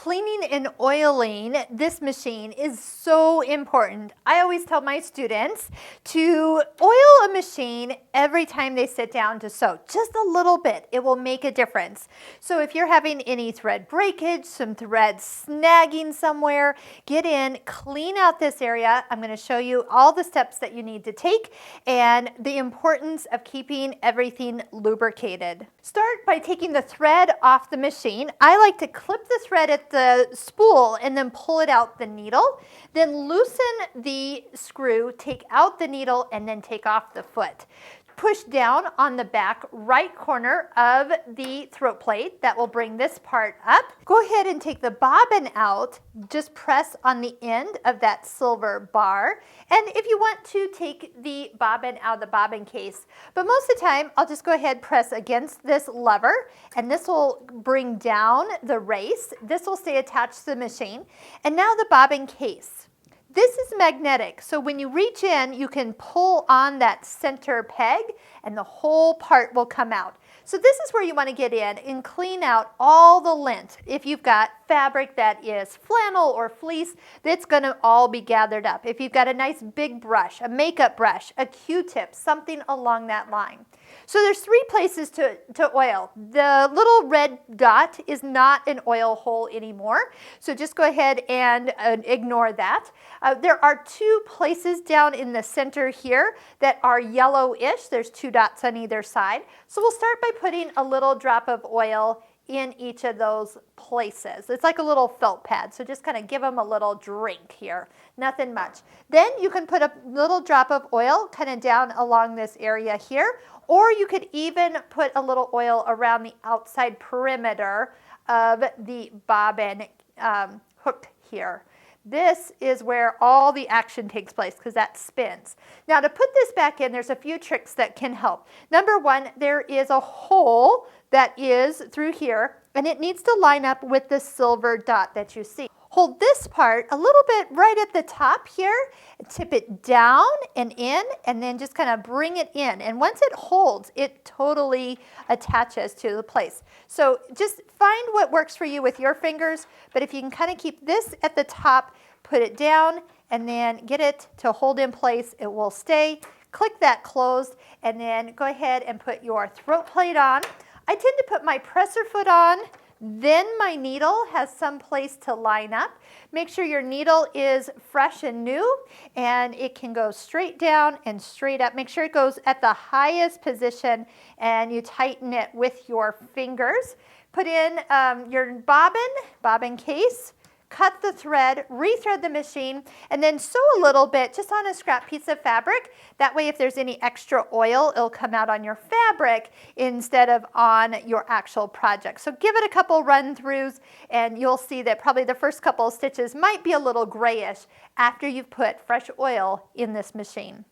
Cleaning and oiling this machine is so important. I always tell my students to oil a machine every time they sit down to sew. Just a little bit. It will make a difference. So if you're having any thread breakage, some thread snagging somewhere, get in, clean out this area. I'm going to show you all the steps that you need to take and the importance of keeping everything lubricated. Start by taking the thread off the machine. I like to clip the thread at the spool and then pull it out the needle. Then loosen the screw, take out the needle, and then take off the foot. Push down on the back right corner of the throat plate. That will bring this part up. Go ahead and take the bobbin out. Just press on the end of that silver bar. And if you want to take the bobbin out of the bobbin case, but most of the time I'll just go ahead and press against this lever, and this will bring down the race. This will stay attached to the machine. And now the bobbin case. This is magnetic, so when you reach in, you can pull on that center peg and the whole part will come out. So this is where you want to get in and clean out all the lint. If you've got fabric that is flannel or fleece, that's going to all be gathered up. If you've got a nice big brush, a makeup brush, a Q-tip, something along that line. So there's three places to oil. The little red dot is not an oil hole anymore, so just go ahead and ignore that. There are two places down in the center here that are yellowish. There's two dots on either side. So we'll start by putting a little drop of oil in each of those places. It's like a little felt pad, so just kind of give them a little drink here. Nothing much. Then you can put a little drop of oil kind of down along this area here, or you could even put a little oil around the outside perimeter of the bobbin hook here. This is where all the action takes place because that spins. Now to put this back in, there's a few tricks that can help. Number one, there is a hole that is through here, and it needs to line up with the silver dot that you see. Hold this part a little bit right at the top here, tip it down and in, and then just kind of bring it in. And once it holds, it totally attaches to the place. So just find what works for you with your fingers, but if you can kind of keep this at the top, put it down, and then get it to hold in place, it will stay. Click that closed, and then go ahead and put your throat plate on. I tend to put my presser foot on, then my needle has some place to line up. Make sure your needle is fresh and new, and it can go straight down and straight up. Make sure it goes at the highest position, and you tighten it with your fingers. Put in your bobbin case. Cut the thread, rethread the machine, and then sew a little bit just on a scrap piece of fabric. That way if there's any extra oil, it'll come out on your fabric instead of on your actual project. So give it a couple run-throughs, and you'll see that probably the first couple of stitches might be a little grayish after you've put fresh oil in this machine.